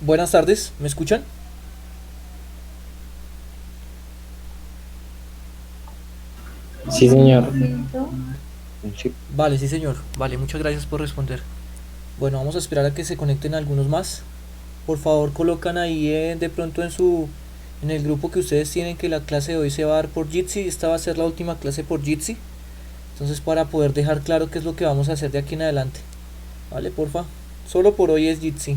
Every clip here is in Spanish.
Buenas tardes, ¿me escuchan? Sí, señor. Sí. Vale, sí señor. Vale, muchas gracias por responder. Bueno, vamos a esperar a que se conecten algunos más. Por favor, colocan ahí de pronto en el grupo que ustedes tienen que la clase de hoy se va a dar por Jitsi. Esta va a ser la última clase por Jitsi. Entonces, para poder dejar claro qué es lo que vamos a hacer de aquí en adelante. Vale, porfa. Solo por hoy es Jitsi.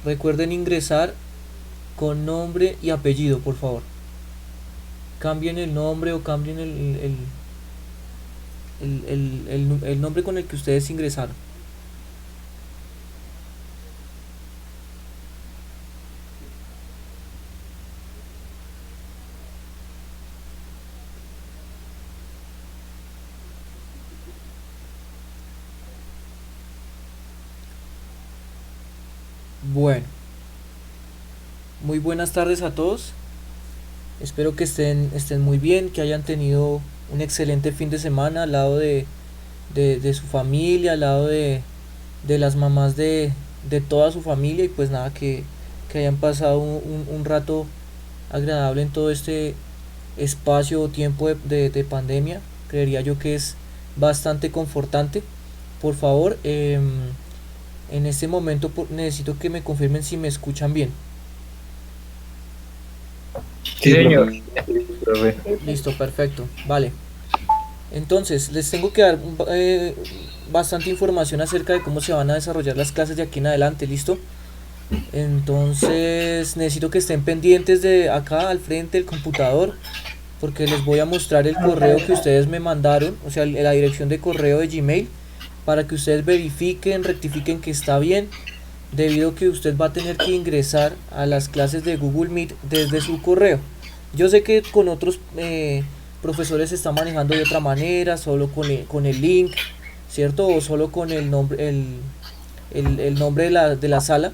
Recuerden ingresar con nombre y apellido, por favor. Cambien el nombre o cambien el nombre con el que ustedes ingresaron. Bueno, muy buenas tardes a todos. Espero que estén muy bien, que hayan tenido un excelente fin de semana al lado de su familia, al lado de las mamás de toda su familia y pues nada, que hayan pasado un rato agradable en todo este espacio o tiempo de pandemia. Creería yo que es bastante confortante. Por favor, en este momento necesito que me confirmen si me escuchan bien. Sí, señor. Profe. Listo, perfecto. Vale. Entonces, les tengo que dar bastante información acerca de cómo se van a desarrollar las clases de aquí en adelante, ¿listo? Entonces, necesito que estén pendientes de acá al frente del computador, porque les voy a mostrar el correo que ustedes me mandaron, o sea, la dirección de correo de Gmail, para que ustedes verifiquen, rectifiquen que está bien, debido a que usted va a tener que ingresar a las clases de Google Meet desde su correo. Yo sé que con otros profesores se está manejando de otra manera, solo con el link, ¿cierto? O solo con el nombre, el nombre de la sala,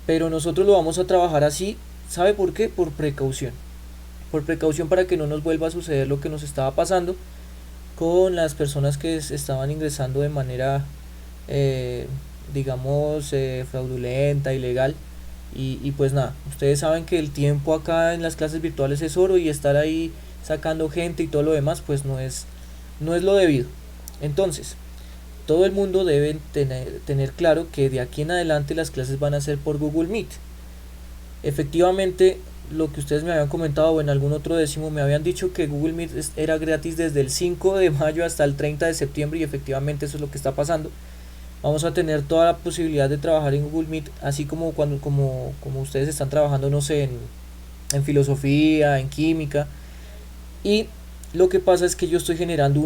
pero nosotros lo vamos a trabajar así. ¿Sabe por qué? Por precaución. Por precaución para que no nos vuelva a suceder lo que nos estaba pasando con las personas que estaban ingresando de manera, eh, digamos, fraudulenta, ilegal. Y pues nada, ustedes saben que el tiempo acá en las clases virtuales es oro y estar ahí sacando gente y todo lo demás, pues no es lo debido. Entonces, todo el mundo debe tener claro que de aquí en adelante las clases van a ser por Google Meet. Efectivamente, lo que ustedes me habían comentado o en algún otro décimo me habían dicho que Google Meet era gratis desde el 5 de mayo hasta el 30 de septiembre y efectivamente eso es lo que está pasando. Vamos a tener toda la posibilidad de trabajar en Google Meet, así como ustedes están trabajando, no sé, en filosofía, en química. Y lo que pasa es que yo estoy generando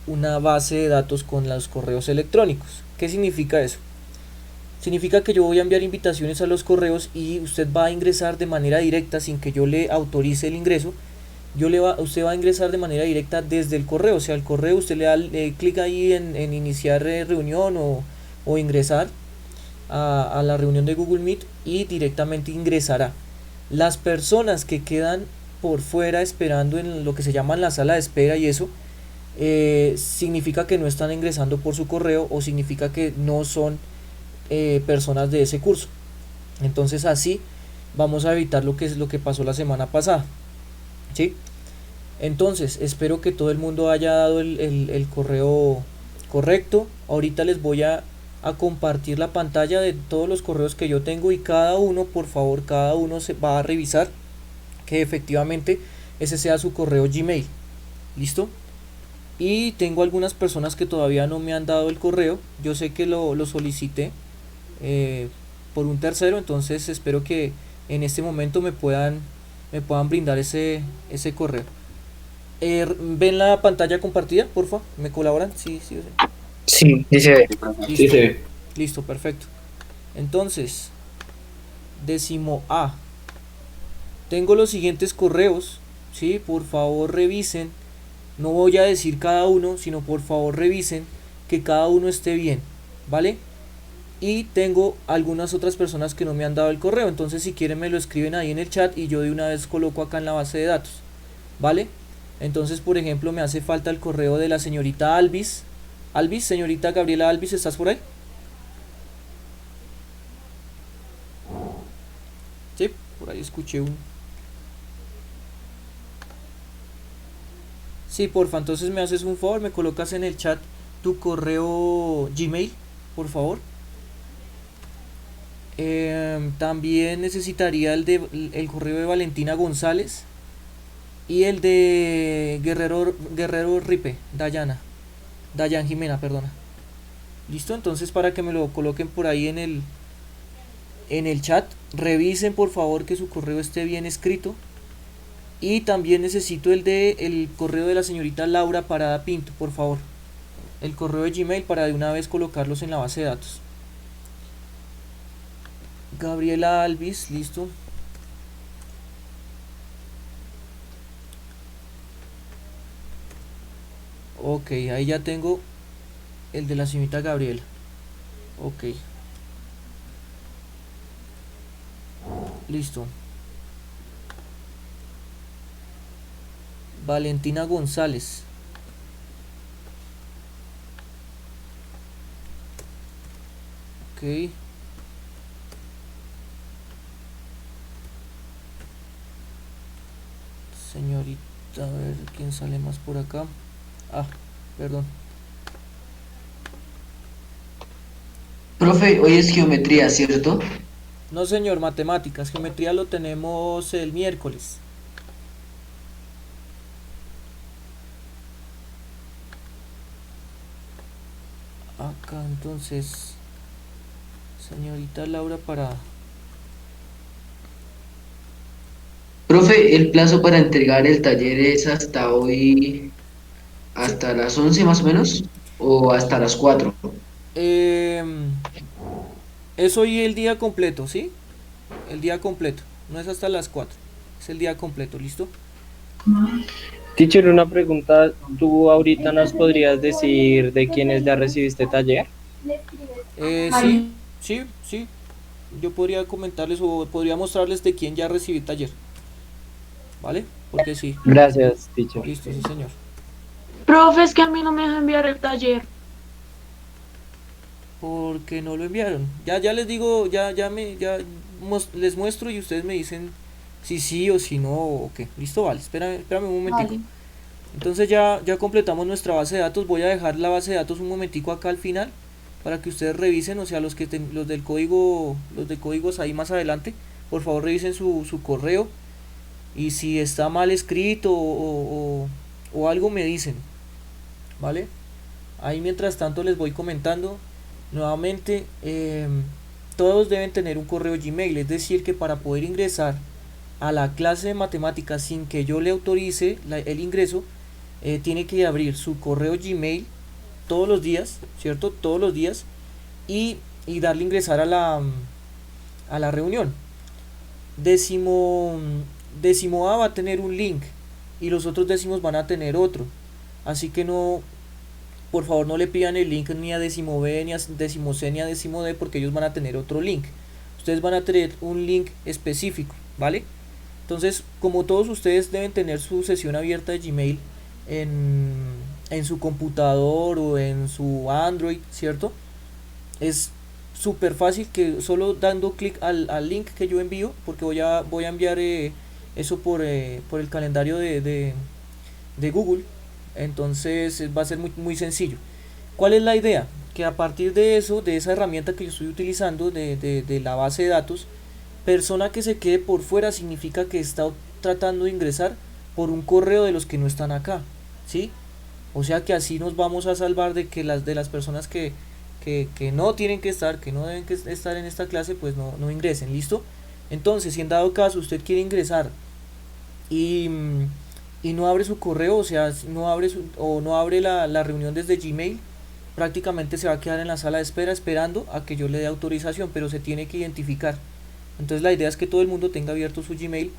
una base de datos con los correos electrónicos. ¿Qué significa eso? Significa que yo voy a enviar invitaciones a los correos y usted va a ingresar de manera directa sin que yo le autorice el ingreso. Usted va a ingresar de manera directa desde el correo. O sea, el correo usted le da clic ahí en iniciar reunión o ingresar a la reunión de Google Meet y directamente ingresará. Las personas que quedan por fuera esperando en lo que se llama la sala de espera y eso, significa que no están ingresando por su correo o significa que no son personas de ese curso. Entonces así vamos a evitar lo que es lo que pasó la semana pasada. ¿Sí? Entonces espero que todo el mundo haya dado el correo correcto. Ahorita les voy a compartir la pantalla de todos los correos que yo tengo y cada uno, por favor, cada uno se va a revisar que efectivamente ese sea su correo Gmail. ¿Listo? Y tengo algunas personas que todavía no me han dado el correo. Yo sé que lo solicité eh, por un tercero, entonces espero que en este momento me puedan brindar ese correo. ¿Ven la pantalla compartida, porfa? ¿Me colaboran? Sí, sí, sí. Sí, dice. Sí, Listo, sí. listo, perfecto. Entonces, décimo A. Tengo los siguientes correos, ¿sí? Por favor revisen. No voy a decir cada uno, sino por favor revisen que cada uno esté bien, ¿vale? y tengo algunas otras personas que no me han dado el correo. Entonces si quieren me lo escriben ahí en el chat y yo de una vez coloco acá en la base de datos, ¿vale? Entonces, por ejemplo, me hace falta el correo de la señorita Alvis. Alvis, señorita Gabriela Alvis, ¿estás por ahí? Sí, por ahí escuché un... Sí, porfa, entonces me haces un favor, me colocas en el chat tu correo Gmail, por favor. También necesitaría el correo de Valentina González y el de Guerrero Ripe, Dayan Jimena, perdona. Listo, entonces para que me lo coloquen por ahí en el chat, revisen por favor que su correo esté bien escrito. Y también necesito el correo de la señorita Laura Parada Pinto, por favor. El correo de Gmail para de una vez colocarlos en la base de datos. Gabriela Alvis, listo. Ok, ahí ya tengo el de la señorita Gabriela. Ok. Listo. Valentina González. Ok. Señorita, a ver quién sale más por acá. Ah, perdón. Profe, hoy es geometría, ¿cierto? No, señor, matemáticas. Geometría lo tenemos el miércoles. Acá entonces, señorita Laura Parada. Profe, el plazo para entregar el taller es hasta hoy, Sí. hasta las 11 más o menos, o hasta las 4. Em, es hoy el día completo, ¿sí? El día completo. No es hasta las 4. Es el día completo, ¿listo? Teacher, una pregunta. ¿Tú ahorita nos podrías decir de quiénes ya recibiste taller? Sí, sí. Yo podría comentarles o podría mostrarles de quién ya recibí taller. ¿Vale? Porque sí. Gracias, teacher. Listo, sí, señor. Profe, es que a mí no me deja enviar el taller. Porque no lo enviaron. Ya les digo, les muestro y ustedes me dicen si sí o si no o qué. Listo, vale. Espérame un momentico. Vale. Entonces ya completamos nuestra base de datos. Voy a dejar la base de datos un momentico acá al final para que ustedes revisen, o sea, los del código, los de códigos ahí más adelante, por favor revisen su correo y si está mal escrito o algo me dicen, ¿vale? Ahí mientras tanto les voy comentando nuevamente, todos deben tener un correo Gmail, es decir que para poder ingresar a la clase de matemáticas sin que yo le autorice el ingreso, tiene que abrir su correo Gmail todos los días, ¿cierto? Todos los días y darle ingresar a la reunión. Décimo, décimo A va a tener un link y los otros décimos van a tener otro. Así que no, por favor no le pidan el link ni a décimo B, ni a décimo C, ni a décimo D porque ellos van a tener otro link. Ustedes van a tener un link específico, ¿vale? Entonces, como todos ustedes deben tener su sesión abierta de Gmail en su computador o en su Android, ¿cierto? Es súper fácil que solo dando clic al link que yo envío, porque voy a enviar eso por el calendario de Google. Entonces va a ser muy sencillo. ¿Cuál es la idea? Que a partir de eso, de esa herramienta que yo estoy utilizando, de la base de datos, persona que se quede por fuera significa que está tratando de ingresar por un correo de los que no están acá, ¿sí? O sea que así nos vamos a salvar de que las personas que no tienen que estar, que no deben estar en esta clase, pues no ingresen, ¿listo? Entonces, si en dado caso usted quiere ingresar y, y no abre su correo, o sea, no abre la reunión desde Gmail, prácticamente se va a quedar en la sala de espera esperando a que yo le dé autorización, pero se tiene que identificar. Entonces la idea es que todo el mundo tenga abierto su Gmail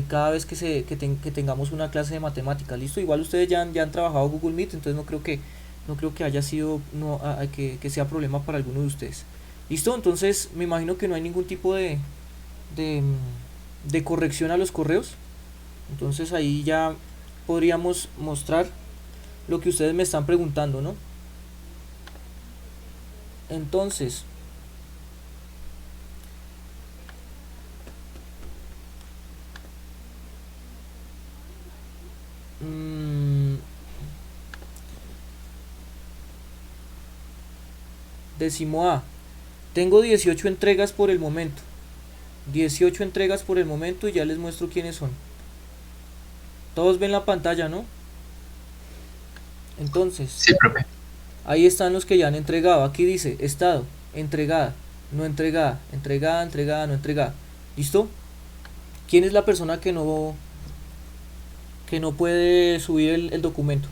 cada vez que tengamos una clase de matemáticas. Listo, igual ustedes ya han trabajado Google Meet, entonces no creo que haya sido que sea problema para alguno de ustedes. ¿Listo? Entonces me imagino que no hay ningún tipo de, de corrección a los correos. Entonces ahí ya podríamos mostrar lo que ustedes me están preguntando, ¿no? Entonces, décimo A. Tengo 18 entregas por el momento. 18 entregas por el momento y ya les muestro quiénes son. Todos ven la pantalla, ¿no? Entonces, Sí, profe. ahí están los que ya han entregado. Aquí dice estado, entregada, no entregada, entregada, entregada, no entregada. ¿Listo? ¿Quién es la persona que no puede subir el documento?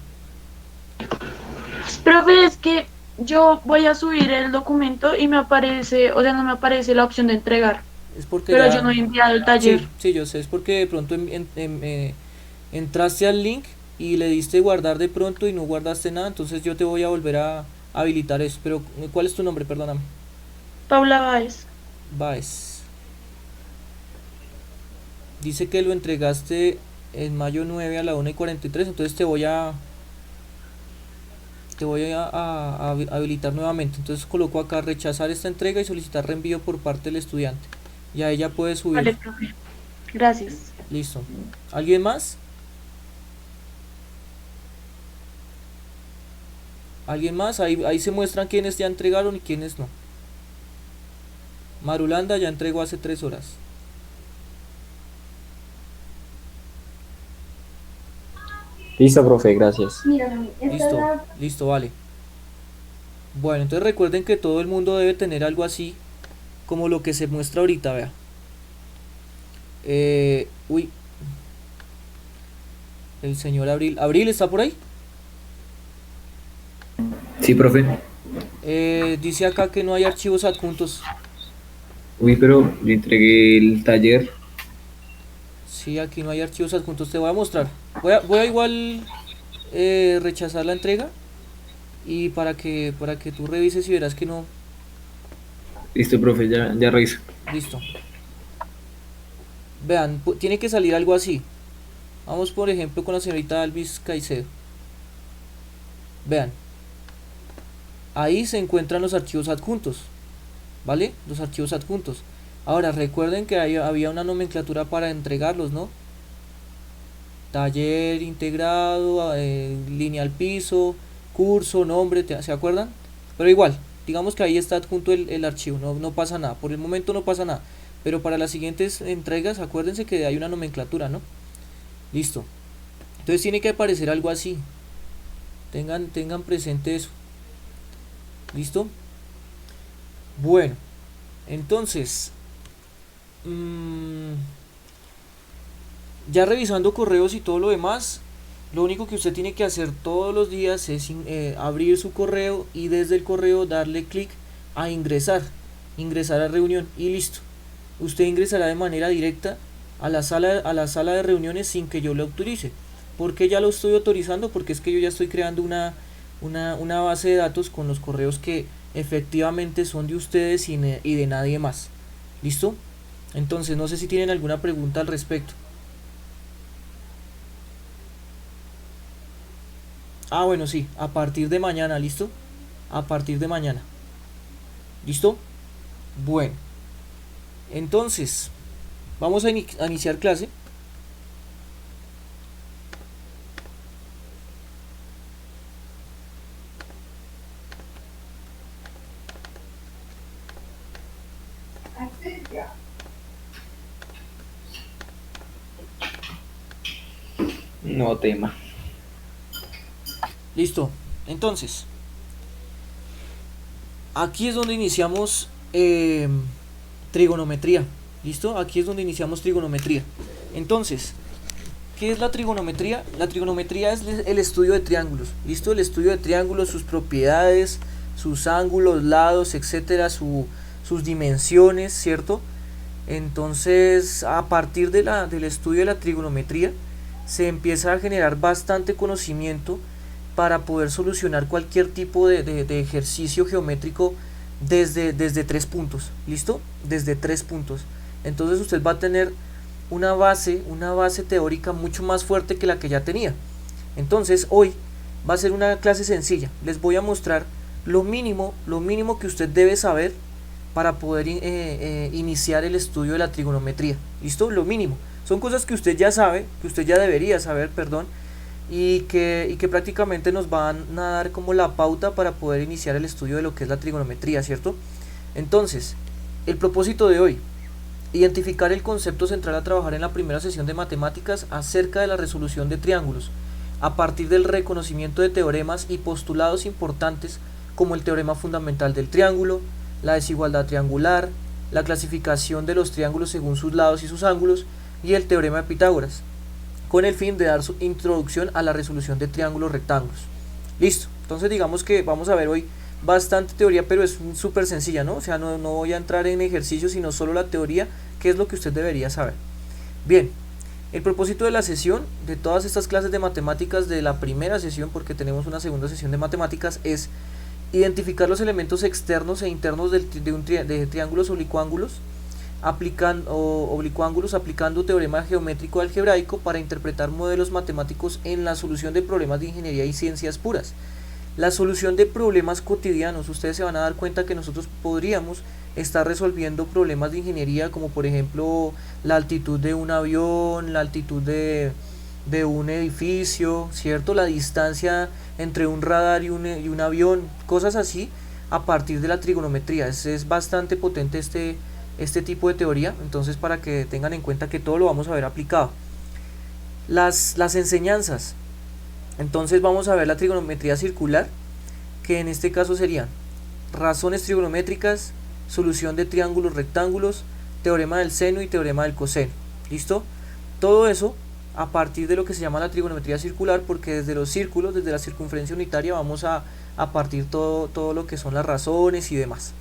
Profe, es que yo voy a subir el documento y me aparece, o sea, no me aparece la opción de entregar, Es porque pero ya... yo no he enviado el taller. Sí, sí, yo sé, es porque de pronto entraste al link y le diste guardar de pronto y no guardaste nada, entonces yo te voy a volver a habilitar eso. Pero, ¿cuál es tu nombre? Perdóname. Paula Báez. Baez. Dice que lo entregaste en mayo 9 a la 1:43, entonces te voy a habilitar nuevamente. Entonces coloco acá rechazar esta entrega y solicitar reenvío por parte del estudiante. Y ahí ya puedes subir. Vale, profe. Gracias. Listo. ¿Alguien más? ¿Alguien más? Ahí se muestran quiénes ya entregaron y quiénes no. Marulanda ya entregó hace 3 horas. Listo, profe, gracias. Listo, listo, vale. Bueno, entonces recuerden que todo el mundo debe tener algo así como lo que se muestra ahorita, vea. Uy. El señor Abril. ¿Abril está por ahí? Sí, profe. Dice acá que no hay archivos adjuntos. Uy, pero le entregué el taller. Sí, aquí no hay archivos adjuntos. Te voy a mostrar. Voy a igual rechazar la entrega. Y para que tú revises y verás que no. Listo, profe, ya reviso. Listo. Vean, tiene que salir algo así. Vamos por ejemplo con la señorita Alvis Caicedo. Vean. Ahí se encuentran los archivos adjuntos. ¿Vale? Los archivos adjuntos. Ahora recuerden que había una nomenclatura para entregarlos, ¿no? Taller integrado, línea al piso, curso, nombre, ¿se acuerdan? Pero igual, digamos que ahí está adjunto el archivo, no pasa nada. Por el momento no pasa nada. Pero para las siguientes entregas, acuérdense que hay una nomenclatura, ¿no? Listo. Entonces tiene que aparecer algo así. Tengan presente eso. ¿Listo? Bueno, entonces ya revisando correos y todo lo demás, lo único que usted tiene que hacer todos los días es abrir su correo y desde el correo darle clic a ingresar a reunión y listo. Usted ingresará de manera directa a la sala de reuniones sin que yo le autorice. ¿Por qué ya lo estoy autorizando? Porque es que yo ya estoy creando una base de datos con los correos que efectivamente son de ustedes y de nadie más. ¿Listo? Entonces no sé si tienen alguna pregunta al respecto. Ah, bueno, sí, a partir de mañana, ¿listo? A partir de mañana. ¿Listo? Bueno. Entonces, vamos a iniciar clase. No tema. Listo. Entonces, aquí es donde iniciamos trigonometría. ¿Listo? Aquí es donde iniciamos trigonometría. Entonces, ¿qué es la trigonometría? La trigonometría es el estudio de triángulos. ¿Listo? El estudio de triángulos, sus propiedades, sus ángulos, lados, etcétera, sus dimensiones, ¿cierto? Entonces, a partir del estudio de la trigonometría, se empieza a generar bastante conocimiento para poder solucionar cualquier tipo de ejercicio geométrico desde 3 puntos, ¿listo? Desde 3 puntos. Entonces usted va a tener una base teórica mucho más fuerte que la que ya tenía. Entonces hoy va a ser una clase sencilla. Les voy a mostrar lo mínimo que usted debe saber para poder iniciar el estudio de la trigonometría. ¿Listo? Lo mínimo. Son cosas que usted ya sabe, que usted ya debería saber, perdón, y que prácticamente nos van a dar como la pauta para poder iniciar el estudio de lo que es la trigonometría, ¿cierto? Entonces, el propósito de hoy: identificar el concepto central a trabajar en la primera sesión de matemáticas acerca de la resolución de triángulos, a partir del reconocimiento de teoremas y postulados importantes como el teorema fundamental del triángulo, la desigualdad triangular, la clasificación de los triángulos según sus lados y sus ángulos, y el teorema de Pitágoras, con el fin de dar su introducción a la resolución de triángulos rectángulos. Listo, entonces digamos que vamos a ver hoy bastante teoría, pero es súper sencilla, ¿no? O sea, no voy a entrar en ejercicios, sino solo la teoría, que es lo que usted debería saber. Bien, el propósito de la sesión, de todas estas clases de matemáticas de la primera sesión, porque tenemos una segunda sesión de matemáticas, es identificar los elementos externos e internos de triángulos oblicuángulos, aplicando teorema geométrico algebraico para interpretar modelos matemáticos en la solución de problemas de ingeniería y ciencias puras. La solución de problemas cotidianos, ustedes se van a dar cuenta que nosotros podríamos estar resolviendo problemas de ingeniería, como por ejemplo la altitud de un avión, la altitud de un edificio, ¿cierto? La distancia entre un radar y un avión, cosas así, a partir de la trigonometría. Es bastante potente este tipo de teoría, entonces para que tengan en cuenta que todo lo vamos a ver aplicado. Las enseñanzas, entonces vamos a ver la trigonometría circular, que en este caso serían razones trigonométricas, solución de triángulos rectángulos, teorema del seno y teorema del coseno. ¿Listo? Todo eso a partir de lo que se llama la trigonometría circular, porque desde los círculos, desde la circunferencia unitaria, vamos a partir todo lo que son las razones y demás.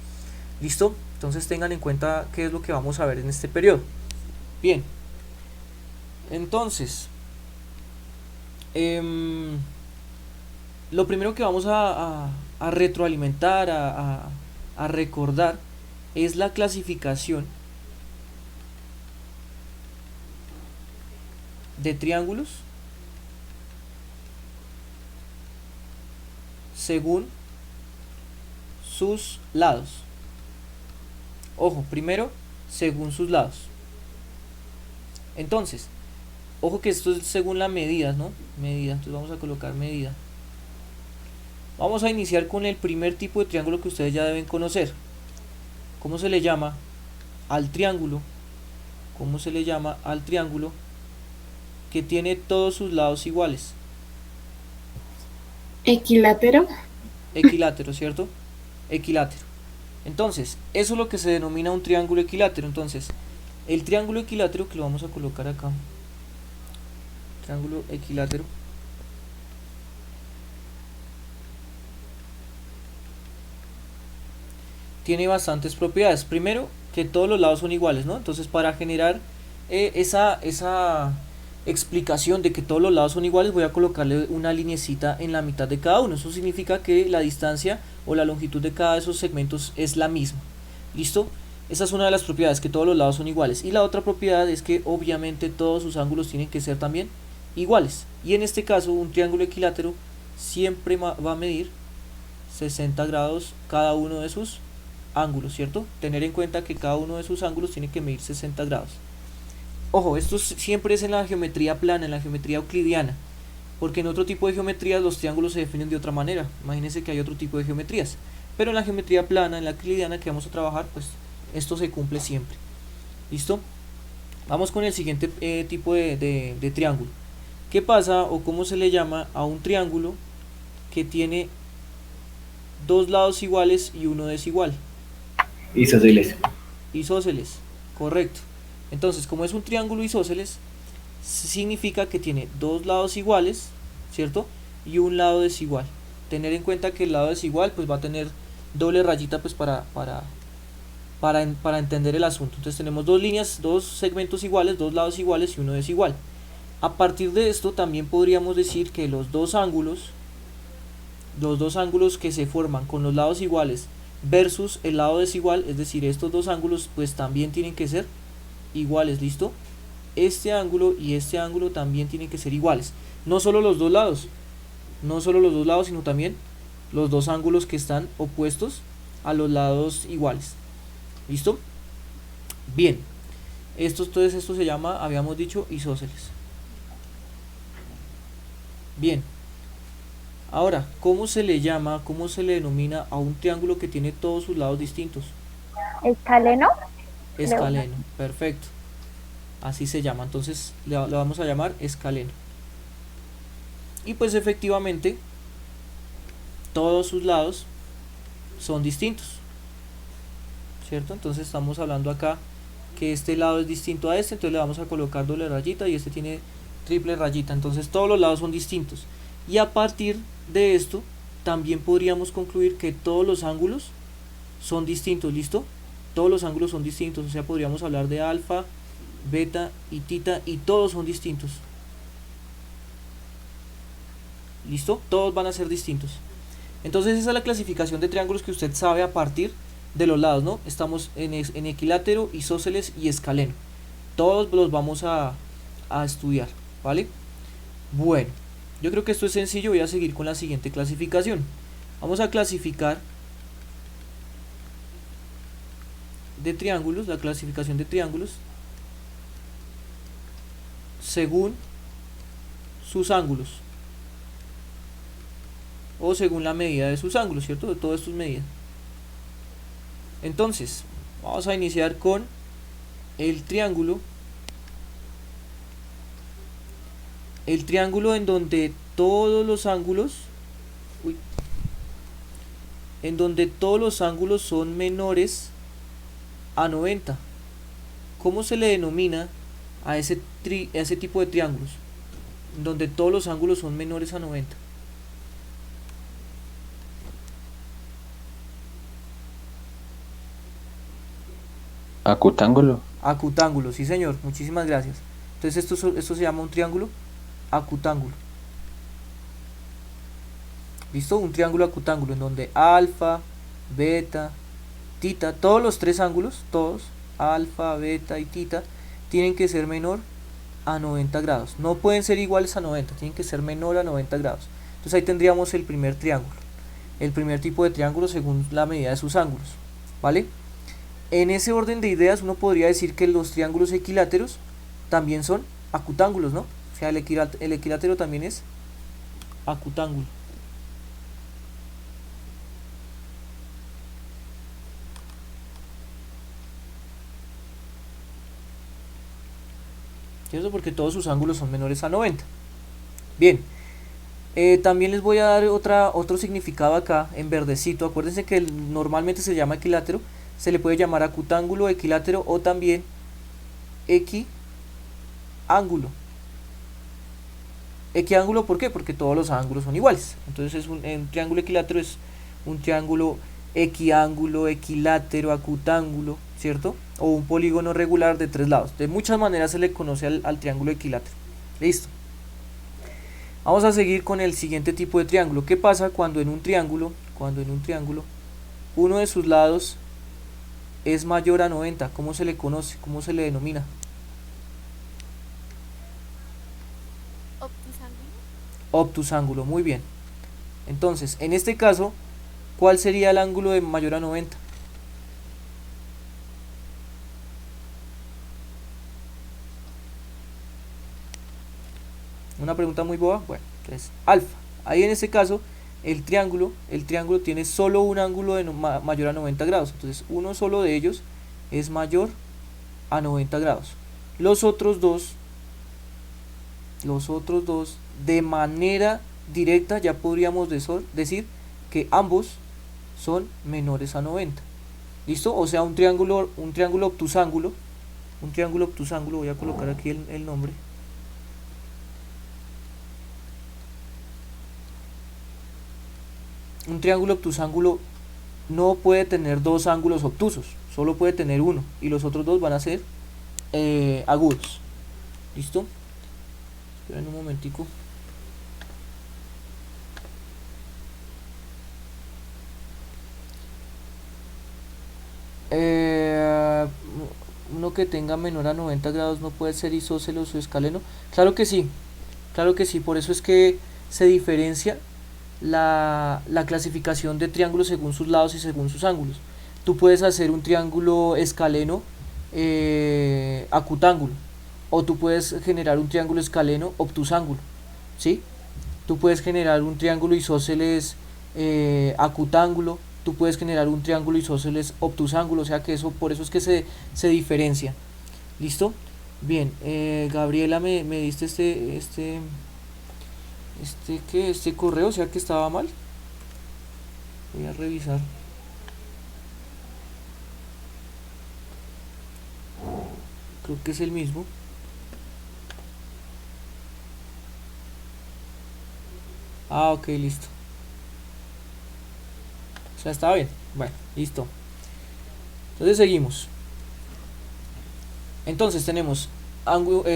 ¿Listo? Entonces tengan en cuenta qué es lo que vamos a ver en este periodo. Bien, entonces lo primero que vamos a retroalimentar, a recordar, es la clasificación de triángulos según sus lados. Ojo, primero, según sus lados. Entonces, ojo que esto es según la medida, ¿no? Medida, entonces vamos a colocar medida. Vamos a iniciar con el primer tipo de triángulo que ustedes ya deben conocer. ¿Cómo se le llama al triángulo? ¿Cómo se le llama al triángulo que tiene todos sus lados iguales? Equilátero. Equilátero, ¿cierto? Equilátero. Entonces, eso es lo que se denomina un triángulo equilátero. Entonces, el triángulo equilátero, que lo vamos a colocar acá, triángulo equilátero, tiene bastantes propiedades. Primero, que todos los lados son iguales, ¿no? Entonces, para generar esa explicación de que todos los lados son iguales, voy a colocarle una linecita en la mitad de cada uno. Eso significa que la distancia o la longitud de cada de esos segmentos es la misma. ¿Listo? Esa es una de las propiedades, que todos los lados son iguales. Y la otra propiedad es que obviamente todos sus ángulos tienen que ser también iguales. Y en este caso, un triángulo equilátero siempre va a medir 60 grados cada uno de sus ángulos, ¿cierto? Tener en cuenta que cada uno de sus ángulos tiene que medir 60 grados. Ojo, esto siempre es en la geometría plana, en la geometría euclidiana, porque en otro tipo de geometrías los triángulos se definen de otra manera. Imagínense que hay otro tipo de geometrías, pero en la geometría plana, en la euclidiana que vamos a trabajar, pues esto se cumple siempre. ¿Listo? Vamos con el siguiente tipo de triángulo. ¿Qué pasa o cómo se le llama a un triángulo que tiene dos lados iguales y uno desigual? Isósceles. Isósceles, correcto. Entonces, como es un triángulo isósceles, significa que tiene dos lados iguales, ¿cierto? Y un lado desigual. Tener en cuenta que el lado desigual pues va a tener doble rayita pues para entender el asunto. Entonces tenemos dos líneas, dos segmentos iguales, dos lados iguales y uno desigual. A partir de esto también podríamos decir que los dos ángulos que se forman con los lados iguales versus el lado desigual, es decir, estos dos ángulos pues también tienen que ser iguales, ¿listo? Este ángulo y este ángulo también tienen que ser iguales, no solo los dos lados, no solo los dos lados, sino también los dos ángulos que están opuestos a los lados iguales, ¿listo? Bien, entonces esto se llama, habíamos dicho, isósceles. Bien, ahora, ¿cómo se le llama, cómo se le denomina a un triángulo que tiene todos sus lados distintos? ¿Escaleno? Escaleno, perfecto. Así se llama, entonces le vamos a llamar escaleno. Y pues efectivamente, todos sus lados son distintos, ¿cierto? Entonces estamos hablando acá que este lado es distinto a este, entonces le vamos a colocar doble rayita y este tiene triple rayita, entonces todos los lados son distintos. Y a partir de esto, también podríamos concluir que todos los ángulos son distintos, ¿listo? Todos los ángulos son distintos, o sea, podríamos hablar de alfa, beta y tita, y todos son distintos. ¿Listo? Todos van a ser distintos. Entonces esa es la clasificación de triángulos que usted sabe a partir de los lados, ¿no? Estamos en equilátero, isósceles y escaleno. Todos los vamos a estudiar, ¿vale? Bueno, yo creo que esto es sencillo, voy a seguir con la siguiente clasificación. Vamos a clasificar de triángulos, la clasificación de triángulos según sus ángulos o según la medida de sus ángulos, ¿cierto? De todas sus medidas. Entonces, vamos a iniciar con el triángulo en donde todos los ángulos son menores a 90. ¿Cómo se le denomina a ese tipo de triángulos? Donde todos los ángulos son menores a 90. Acutángulo. Acutángulo, sí señor, muchísimas gracias. Entonces esto se llama un triángulo acutángulo. ¿Listo? Un triángulo acutángulo en donde alfa, beta, tita, todos los tres ángulos, todos, alfa, beta y tita, tienen que ser menor a 90 grados. No pueden ser iguales a 90, tienen que ser menor a 90 grados. Entonces ahí tendríamos el primer triángulo, el primer tipo de triángulo según la medida de sus ángulos, ¿vale? En ese orden de ideas uno podría decir que los triángulos equiláteros también son acutángulos, ¿no? O sea, el equilátero también es acutángulo. ¿Cierto? Porque todos sus ángulos son menores a 90. Bien. También les voy a dar otro significado acá en verdecito. Acuérdense que normalmente se llama equilátero. Se le puede llamar acutángulo, equilátero o también equiángulo. Equiángulo, ¿por qué? Porque todos los ángulos son iguales. Entonces un triángulo equilátero es un triángulo equiángulo, equilátero, acutángulo, ¿cierto? O un polígono regular de tres lados. De muchas maneras se le conoce al triángulo equilátero. Listo. Vamos a seguir con el siguiente tipo de triángulo. ¿Qué pasa cuando en un triángulo uno de sus lados es mayor a 90? ¿Cómo se le conoce? ¿Cómo se le denomina? Obtusángulo, muy bien. Entonces, en este caso, ¿cuál sería el ángulo de mayor a 90? Una pregunta muy boba. Bueno, es alfa. Ahí en este caso, el triángulo tiene solo un ángulo de mayor a 90 grados. Entonces, uno solo de ellos es mayor a 90 grados. Los otros dos, de manera directa, ya podríamos decir que ambos son menores a 90. ¿Listo? O sea, un triángulo obtusángulo. Voy a colocar aquí el nombre. Un triángulo obtusángulo no puede tener dos ángulos obtusos, solo puede tener uno, y los otros dos van a ser agudos. ¿Listo? Esperen un momentico. que tenga menor a 90 grados no puede ser isósceles o escaleno. Claro que sí, por eso es que se diferencia la clasificación de triángulos según sus lados y según sus ángulos. Tú puedes hacer un triángulo escaleno acutángulo, o tú puedes generar un triángulo escaleno obtusángulo, ¿sí? Tú puedes generar un triángulo isósceles acutángulo, tú puedes generar un triángulo isósceles obtusángulo, o sea que eso, por eso es que se diferencia. ¿Listo? Bien, Gabriela, me diste este correo, o sea que estaba mal. Voy a revisar. Creo que es el mismo. Ah, ok, listo. O sea, estaba bien. Bueno, listo. Entonces seguimos. Entonces tenemos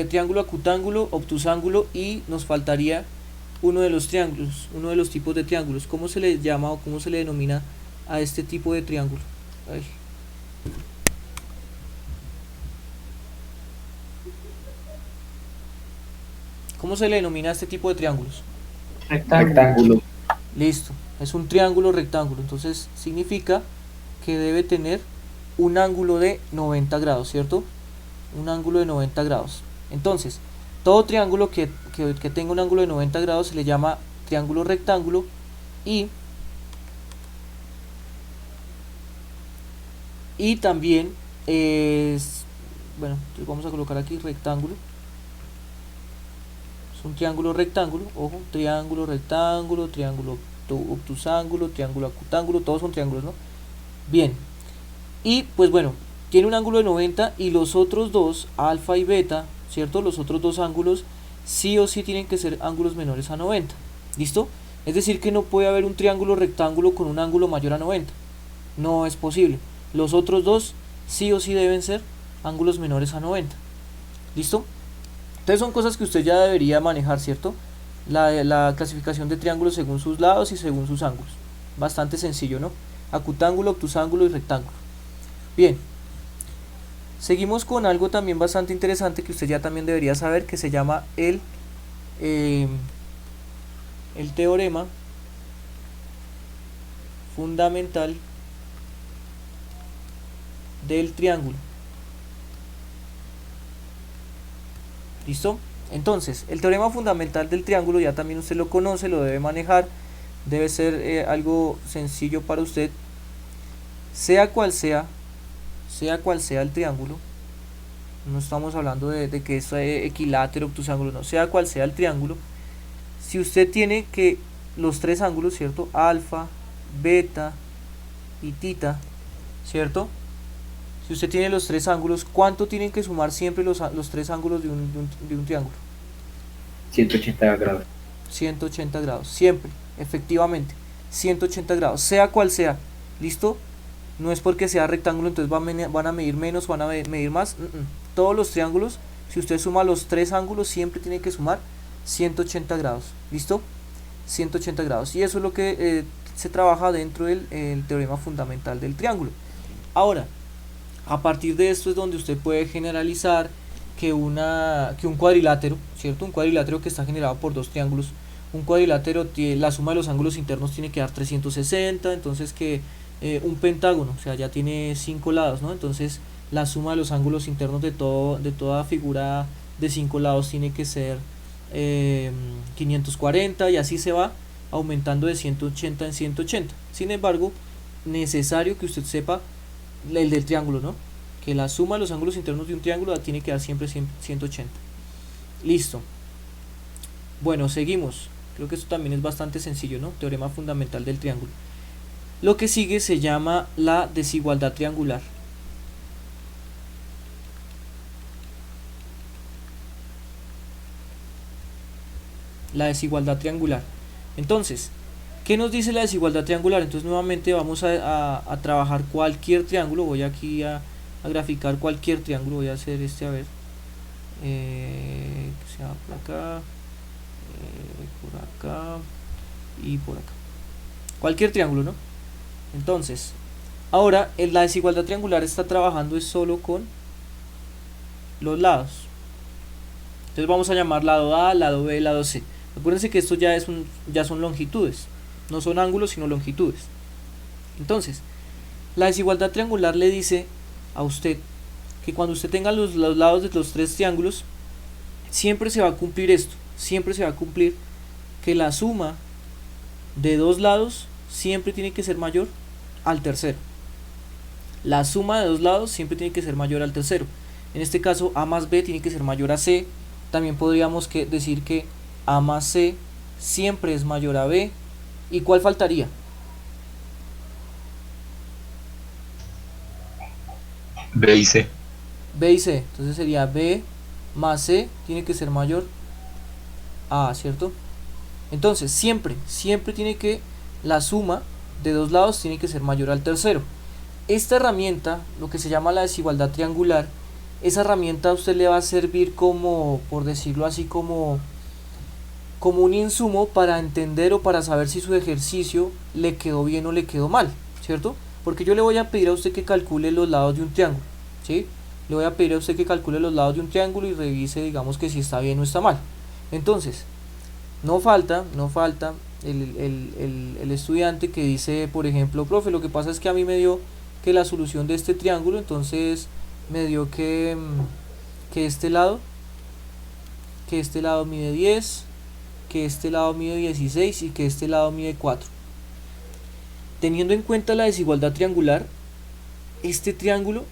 triángulo acutángulo, obtusángulo, y nos faltaría uno de los triángulos, uno de los tipos de triángulos. ¿Cómo se le llama o cómo se le denomina a este tipo de triángulo? Ay. ¿Cómo se le denomina a este tipo de triángulos? Rectángulo. Listo, es un triángulo rectángulo, entonces significa que debe tener un ángulo de 90 grados, ¿cierto? Un ángulo de 90 grados. Entonces, todo triángulo que tenga un ángulo de 90 grados se le llama triángulo rectángulo, y también es, bueno, entonces vamos a colocar aquí rectángulo. Es un triángulo rectángulo, ojo, triángulo rectángulo, triángulo obtusángulo, triángulo acutángulo, todos son triángulos, ¿no? Bien, y pues bueno, tiene un ángulo de 90, y los otros dos, alfa y beta, ¿cierto? Los otros dos ángulos sí o sí tienen que ser ángulos menores a 90, ¿listo? Es decir, que no puede haber un triángulo rectángulo con un ángulo mayor a 90, no es posible. Los otros dos sí o sí deben ser ángulos menores a 90, ¿listo? Entonces son cosas que usted ya debería manejar, ¿cierto? La clasificación de triángulos según sus lados y según sus ángulos. Bastante sencillo, ¿no? Acutángulo, obtusángulo y rectángulo. Bien. Seguimos con algo también bastante interesante que usted ya también debería saber, que se llama el teorema fundamental del triángulo. ¿Listo? Entonces, el teorema fundamental del triángulo ya también usted lo conoce, lo debe manejar, debe ser algo sencillo para usted. Sea cual sea el triángulo, no estamos hablando de que es equilátero, obtusángulo, no, sea cual sea el triángulo, si usted tiene que los tres ángulos, ¿cierto? Alfa, beta y tita, ¿cierto? Si usted tiene los tres ángulos, ¿cuánto tienen que sumar siempre los tres ángulos de un triángulo? 180 grados. 180 grados, siempre, efectivamente, 180 grados, sea cual sea, ¿listo? No es porque sea rectángulo, entonces van a medir menos, van a medir más. Todos los triángulos, si usted suma los tres ángulos, siempre tiene que sumar 180 grados, ¿listo? 180 grados, y eso es lo que se trabaja dentro del teorema fundamental del triángulo. Ahora, a partir de esto es donde usted puede generalizar que un cuadrilátero, ¿cierto? Un cuadrilátero que está generado por dos triángulos, un cuadrilátero, la suma de los ángulos internos tiene que dar 360, entonces que un pentágono, o sea, ya tiene 5 lados, ¿no? Entonces la suma de los ángulos internos de toda figura de 5 lados tiene que ser 540, y así se va aumentando de 180 en 180. Sin embargo, necesario que usted sepa el del triángulo, ¿no? Que la suma de los ángulos internos de un triángulo tiene que dar siempre 180. Listo. Bueno, seguimos. Creo que esto también es bastante sencillo, ¿no? Teorema fundamental del triángulo. Lo que sigue se llama la desigualdad triangular. La desigualdad triangular. Entonces, ¿qué nos dice la desigualdad triangular? Entonces nuevamente vamos a trabajar cualquier triángulo. Voy aquí a graficar cualquier triángulo. Voy a hacer a ver. Que sea por acá, por acá y por acá. Cualquier triángulo, ¿no? Entonces, ahora la desigualdad triangular está trabajando es solo con los lados. Entonces vamos a llamar lado A, lado B, lado C. Acuérdense que esto ya son longitudes, no son ángulos sino longitudes. Entonces, la desigualdad triangular le dice a usted que cuando usted tenga los lados de los tres triángulos, siempre se va a cumplir esto, siempre se va a cumplir que la suma de dos lados siempre tiene que ser mayor al tercero. La suma de dos lados siempre tiene que ser mayor al tercero. En este caso, A más B tiene que ser mayor a C. También podríamos decir que A más C siempre es mayor a B. ¿Y cuál faltaría? B y C. B y C. Entonces sería B más C tiene que ser mayor a A, ¿cierto? Entonces siempre tiene que la suma de dos lados tiene que ser mayor al tercero. Esta herramienta, lo que se llama la desigualdad triangular, esa herramienta a usted le va a servir como, por decirlo así, como un insumo para entender o para saber si su ejercicio le quedó bien o le quedó mal, ¿cierto? Porque yo le voy a pedir a usted que calcule los lados de un triángulo, ¿sí? Le voy a pedir a usted que calcule los lados de un triángulo y revise, digamos, que si está bien o está mal. Entonces, no falta el estudiante que dice, por ejemplo, profe, lo que pasa es que a mí me dio que la solución de este triángulo, entonces me dio que este lado mide 10, que este lado mide 16 y que este lado mide 4. Teniendo en cuenta la desigualdad triangular, este triángulo,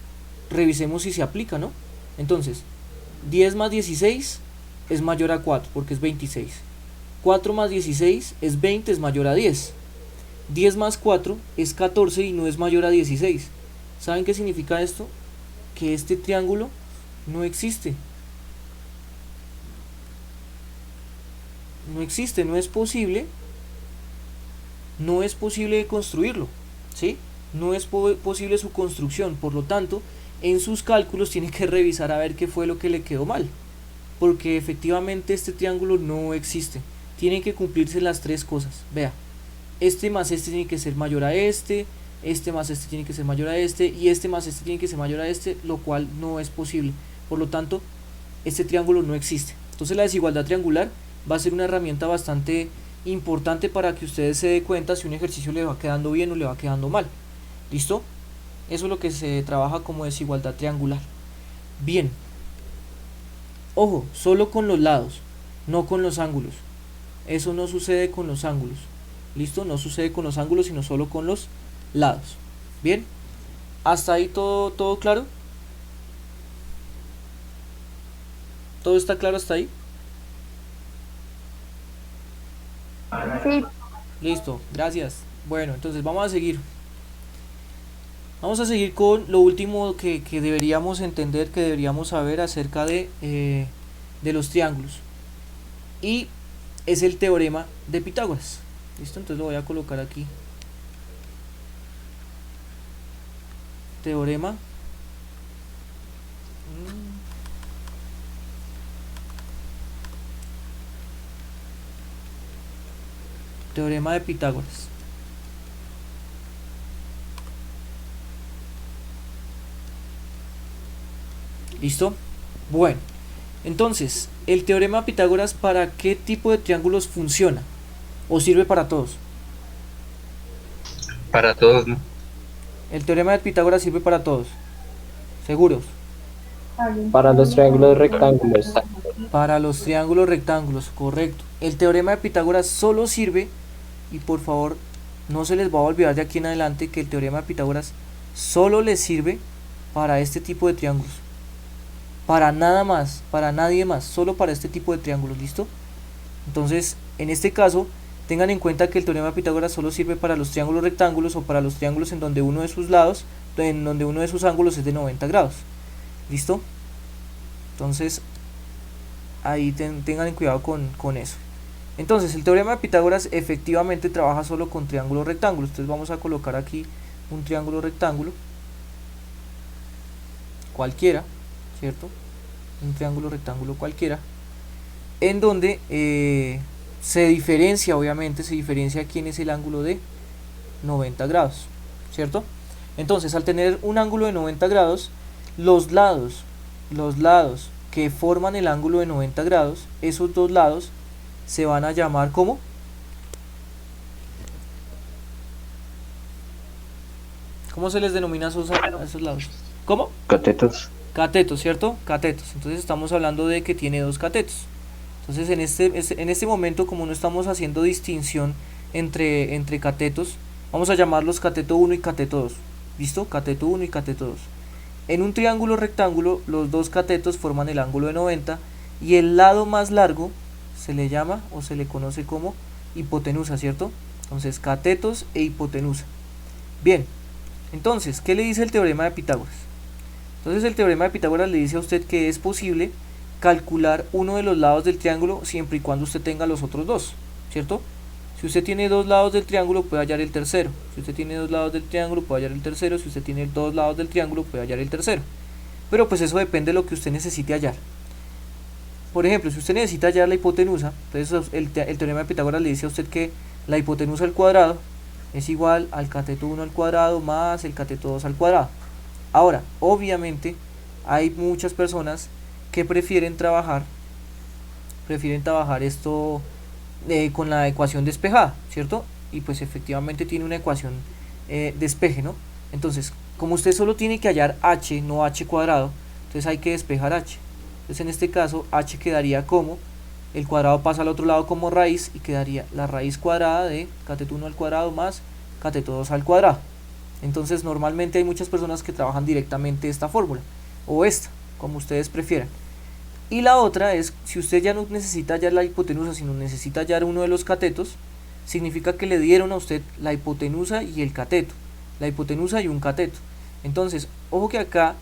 revisemos si se aplica, ¿no? Entonces, 10 más 16 es mayor a 4 porque es 26. 4 más 16 es 20, es mayor a 10. 10 más 4 es 14 y no es mayor a 16. ¿Saben qué significa esto? Que este triángulo no existe. No existe, no es posible construirlo, ¿sí? No es posible su construcción, por lo tanto, en sus cálculos tiene que revisar a ver qué fue lo que le quedó mal, porque efectivamente este triángulo no existe. Tienen que cumplirse las tres cosas. Vea, este más este tiene que ser mayor a este más este tiene que ser mayor a este, y este más este tiene que ser mayor a este, lo cual no es posible. Por lo tanto, este triángulo no existe. Entonces la desigualdad triangular va a ser una herramienta bastante importante para que ustedes se den cuenta si un ejercicio le va quedando bien o le va quedando mal. ¿Listo? Eso es lo que se trabaja como desigualdad triangular. Bien. Ojo, solo con los lados, no con los ángulos. Eso no sucede con los ángulos. ¿Listo? No sucede con los ángulos, sino solo con los lados. Bien. ¿Hasta ahí todo claro? ¿Todo está claro hasta ahí? Sí. Listo, gracias. Bueno, entonces vamos a seguir. Vamos a seguir con lo último que deberíamos entender, que deberíamos saber acerca de los triángulos. Y es el teorema de Pitágoras. ¿Listo? Entonces lo voy a colocar aquí. Teorema. Teorema de Pitágoras. ¿Listo? Bueno, entonces, el teorema de Pitágoras, ¿para qué tipo de triángulos funciona? ¿O sirve para todos? Para todos, ¿no? El teorema de Pitágoras sirve para todos. ¿Seguros? Para los triángulos rectángulos. Para los triángulos rectángulos, correcto. El teorema de Pitágoras solo sirve, y por favor, no se les va a olvidar de aquí en adelante que el teorema de Pitágoras solo les sirve para este tipo de triángulos. Para nada más, para nadie más, solo para este tipo de triángulos, ¿listo? Entonces, en este caso, tengan en cuenta que el teorema de Pitágoras solo sirve para los triángulos rectángulos o para los triángulos en donde uno de sus lados, en donde uno de sus ángulos es de 90 grados. ¿Listo? Entonces, ahí tengan cuidado con eso. Entonces, el teorema de Pitágoras efectivamente trabaja solo con triángulos rectángulos. Entonces vamos a colocar aquí un triángulo rectángulo cualquiera, ¿cierto? Un triángulo rectángulo cualquiera, en donde se diferencia, obviamente, se diferencia aquí en ese el ángulo de 90 grados, ¿cierto? Entonces, al tener un ángulo de 90 grados, los lados los lados que forman el ángulo de 90 grados, esos dos lados se van a llamar ¿cómo? ¿Cómo se les denomina a esos lados? ¿Cómo? Catetos. Catetos, ¿cierto? Catetos. Entonces estamos hablando de que tiene dos catetos. Entonces en este momento, como no estamos haciendo distinción entre catetos, vamos a llamarlos cateto 1 y cateto 2. ¿Listo? Cateto 1 y cateto 2. En un triángulo rectángulo, los dos catetos forman el ángulo de 90 y el lado más largo se le llama o se le conoce como hipotenusa, ¿cierto? Entonces, catetos e hipotenusa. Bien, entonces, ¿qué le dice el teorema de Pitágoras? Entonces, el teorema de Pitágoras le dice a usted que es posible calcular uno de los lados del triángulo siempre y cuando usted tenga los otros dos, ¿cierto? Si usted tiene dos lados del triángulo, puede hallar el tercero. Si usted tiene dos lados del triángulo, puede hallar el tercero. Si usted tiene dos lados del triángulo, puede hallar el tercero. Pero pues eso depende de lo que usted necesite hallar. Por ejemplo, si usted necesita hallar la hipotenusa, entonces el teorema de Pitágoras le dice a usted que la hipotenusa al cuadrado es igual al cateto 1 al cuadrado más el cateto 2 al cuadrado. Ahora, obviamente, hay muchas personas que prefieren trabajar esto con la ecuación despejada, ¿cierto? Y pues efectivamente tiene una ecuación despeje, ¿no? Entonces, como usted solo tiene que hallar h, no h cuadrado, entonces hay que despejar h. Entonces en este caso h quedaría como, el cuadrado pasa al otro lado como raíz y quedaría la raíz cuadrada de cateto 1 al cuadrado más cateto 2 al cuadrado. Entonces normalmente hay muchas personas que trabajan directamente esta fórmula, o esta, como ustedes prefieran. Y la otra es, si usted ya no necesita hallar la hipotenusa, sino necesita hallar uno de los catetos, significa que le dieron a usted la hipotenusa y el cateto, la hipotenusa y un cateto. Entonces, ojo que acá,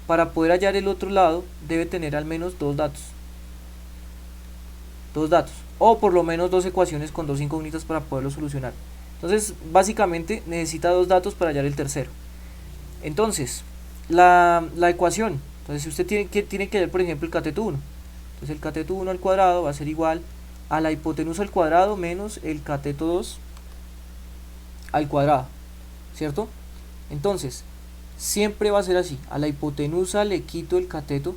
para poder hallar el otro lado, debe tener al menos dos datos, o por lo menos dos ecuaciones con dos incógnitas para poderlo solucionar. Entonces, básicamente, necesita dos datos para hallar el tercero. Entonces, la ecuación, entonces si usted tiene que hallar, por ejemplo, el cateto 1, entonces el cateto 1 al cuadrado va a ser igual a la hipotenusa al cuadrado menos el cateto 2 al cuadrado, ¿cierto? Entonces, siempre va a ser así, a la hipotenusa le quito el cateto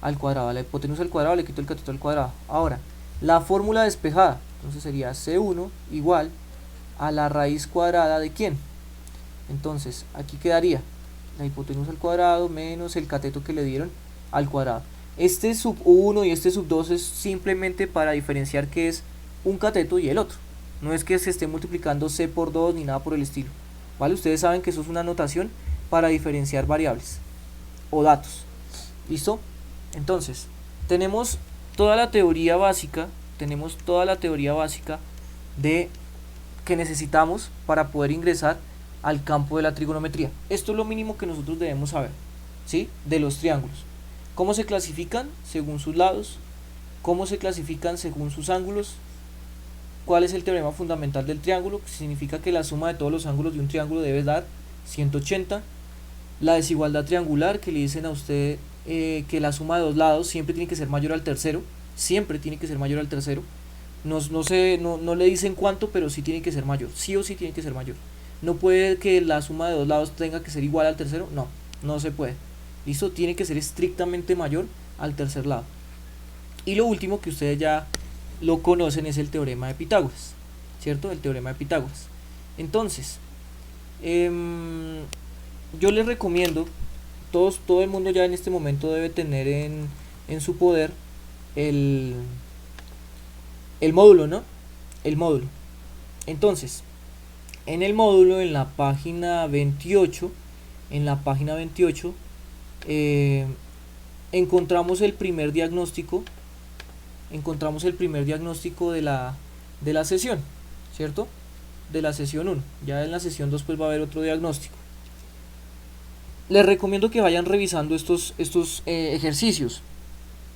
al cuadrado, a la hipotenusa al cuadrado le quito el cateto al cuadrado. Ahora, la fórmula despejada, entonces sería C1 igual a la raíz cuadrada de ¿quién? Entonces, aquí quedaría la hipotenusa al cuadrado menos el cateto que le dieron al cuadrado. Este sub 1 y este sub 2 es simplemente para diferenciar que es un cateto y el otro. No es que se esté multiplicando c por 2 ni nada por el estilo, ¿vale? Ustedes saben que eso es una notación para diferenciar variables o datos. ¿Listo? Entonces, tenemos toda la teoría básica, de que necesitamos para poder ingresar al campo de la trigonometría. Esto es lo mínimo que nosotros debemos saber, ¿sí? De los triángulos. ¿Cómo se clasifican? Según sus lados. ¿Cómo se clasifican según sus ángulos? ¿Cuál es el teorema fundamental del triángulo? Que significa que la suma de todos los ángulos de un triángulo debe dar 180. La desigualdad triangular, que le dicen a usted que la suma de dos lados siempre tiene que ser mayor al tercero. Siempre tiene que ser mayor al tercero. No le dicen cuánto, pero sí tiene que ser mayor. Sí o sí tiene que ser mayor. No puede que la suma de dos lados tenga que ser igual al tercero. No se puede. ¿Listo? Tiene que ser estrictamente mayor al tercer lado. Y lo último que ustedes ya lo conocen es el teorema de Pitágoras, ¿cierto? El teorema de Pitágoras. Entonces, yo les recomiendo, todo el mundo ya en este momento debe tener en su poder el módulo, ¿no? El módulo. Entonces, en el módulo, en la página 28, encontramos el primer diagnóstico de la sesión, ¿cierto? De la sesión 1. Ya en la sesión 2 pues va a haber otro diagnóstico. Les recomiendo que vayan revisando estos ejercicios,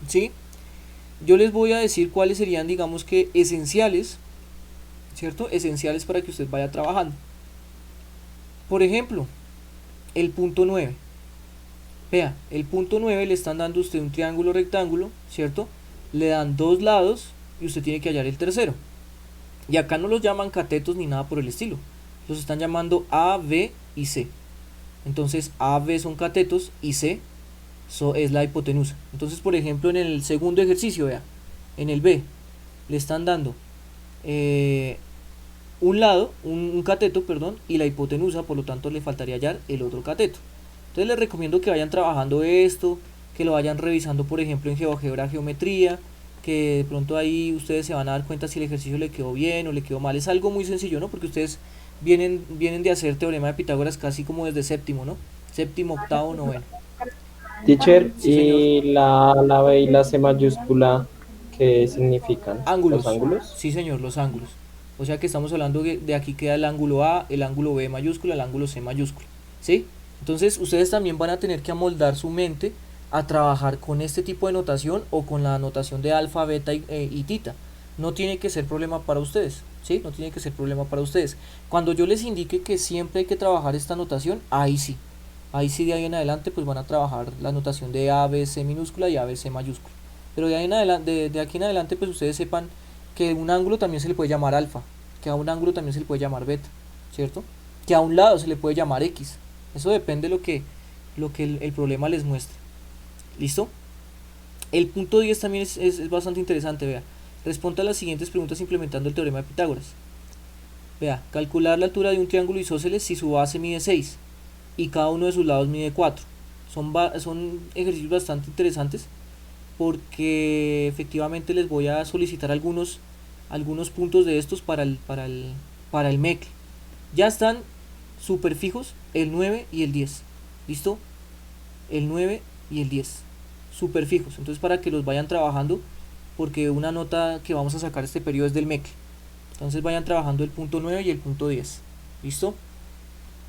¿sí? Yo les voy a decir cuáles serían, digamos que esenciales, ¿cierto? Esenciales para que usted vaya trabajando. Por ejemplo, el punto 9. Vea, el punto 9 le están dando a usted un triángulo rectángulo, ¿cierto? Le dan dos lados y usted tiene que hallar el tercero. Y acá no los llaman catetos ni nada por el estilo. Los están llamando A, B y C. Entonces A, B son catetos y C es la hipotenusa. Entonces, por ejemplo, en el segundo ejercicio, vea, en el B, le están dando un lado, un cateto, perdón, y la hipotenusa, por lo tanto le faltaría hallar el otro cateto. Entonces les recomiendo que vayan trabajando esto, que lo vayan revisando, por ejemplo, en GeoGebra, geometría, que de pronto ahí ustedes se van a dar cuenta si el ejercicio le quedó bien o le quedó mal. Es algo muy sencillo, ¿no? Porque ustedes vienen de hacer teorema de Pitágoras casi como desde séptimo, ¿no? Séptimo, octavo, noveno. Teacher, Sí, señor. y la B y la C mayúscula, ¿qué significan? Ángulos. ¿Los ángulos? Sí, señor, los ángulos. O sea que estamos hablando de aquí queda el ángulo A, el ángulo B mayúscula, el ángulo C mayúscula. ¿Sí? Entonces ustedes también van a tener que amoldar su mente a trabajar con este tipo de notación o con la notación de alfa, beta y tita. No tiene que ser problema para ustedes, ¿sí? No tiene que ser problema para ustedes. Cuando yo les indique que siempre hay que trabajar esta notación, ahí sí. Ahí sí de ahí en adelante pues van a trabajar la notación de A, B, C minúscula y A, B, C mayúscula. Pero de, ahí en adelante, de aquí en adelante pues ustedes sepan que un ángulo también se le puede llamar alfa, que a un ángulo también se le puede llamar beta, ¿cierto? Que a un lado se le puede llamar X. Eso depende de lo que el problema les muestre. ¿Listo? El punto 10 también es bastante interesante, vea. Responda a las siguientes preguntas implementando el teorema de Pitágoras. Vea, calcular la altura de un triángulo isósceles si su base mide 6 y cada uno de sus lados mide 4. Son ejercicios bastante interesantes porque efectivamente les voy a solicitar algunos puntos de estos para el MEC. Ya están super fijos el 9 y el 10. ¿Listo? El 9 y el 10. Super fijos. Entonces para que los vayan trabajando, porque una nota que vamos a sacar este periodo es del MEC. Entonces vayan trabajando el punto 9 y el punto 10. ¿Listo?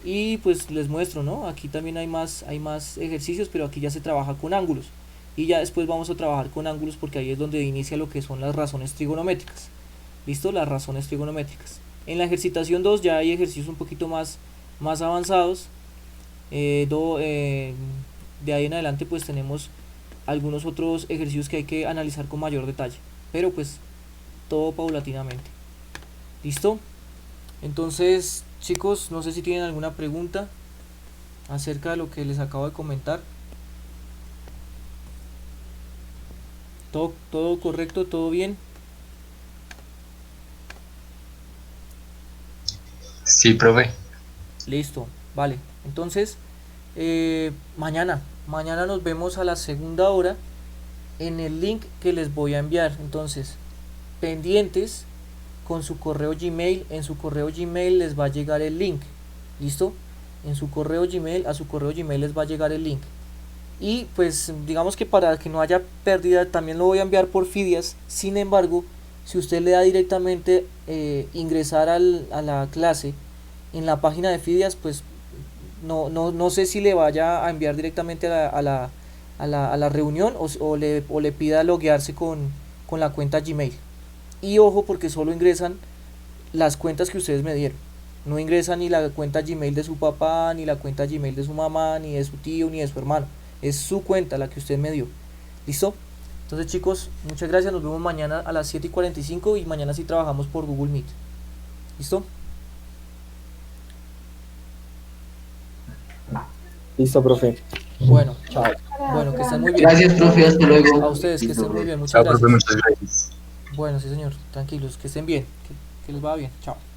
Y pues les muestro, ¿no? Aquí también hay más ejercicios, pero aquí ya se trabaja con ángulos. Y ya después vamos a trabajar con ángulos porque ahí es donde inicia lo que son las razones trigonométricas. ¿Listo? Las razones trigonométricas. En la ejercitación 2 ya hay ejercicios un poquito más avanzados. De ahí en adelante pues tenemos algunos otros ejercicios que hay que analizar con mayor detalle. Pero pues todo paulatinamente. ¿Listo? Entonces, chicos, no sé si tienen alguna pregunta acerca de lo que les acabo de comentar. Todo correcto, todo bien. Sí, profe. Listo, vale. Entonces, mañana nos vemos a la segunda hora en el link que les voy a enviar. Entonces, pendientes con su correo Gmail. En su correo Gmail les va a llegar el link. ¿Listo? En su correo Gmail, a su correo Gmail les va a llegar el link. Y pues digamos que para que no haya pérdida también lo voy a enviar por Fidias. Sin embargo, si usted le da directamente ingresar a la clase en la página de Fidias, pues no sé si le vaya a enviar directamente a la reunión o le pida loguearse con la cuenta Gmail. Y ojo, porque solo ingresan las cuentas que ustedes me dieron. No ingresan ni la cuenta Gmail de su papá, ni la cuenta Gmail de su mamá, ni de su tío, ni de su hermano. Es su cuenta la que usted me dio. ¿Listo? Entonces, chicos, muchas gracias. Nos vemos mañana a las 7:45 y mañana sí trabajamos por Google Meet. ¿Listo? Listo, profe. Bueno, Chao. bueno, que estén muy bien. Gracias, profe, hasta A luego. ustedes, que estén muy bien. Muchas Chao, profe, gracias. muchas gracias. Bueno, sí, señor. Tranquilos, que estén bien. Que les va bien. Chao.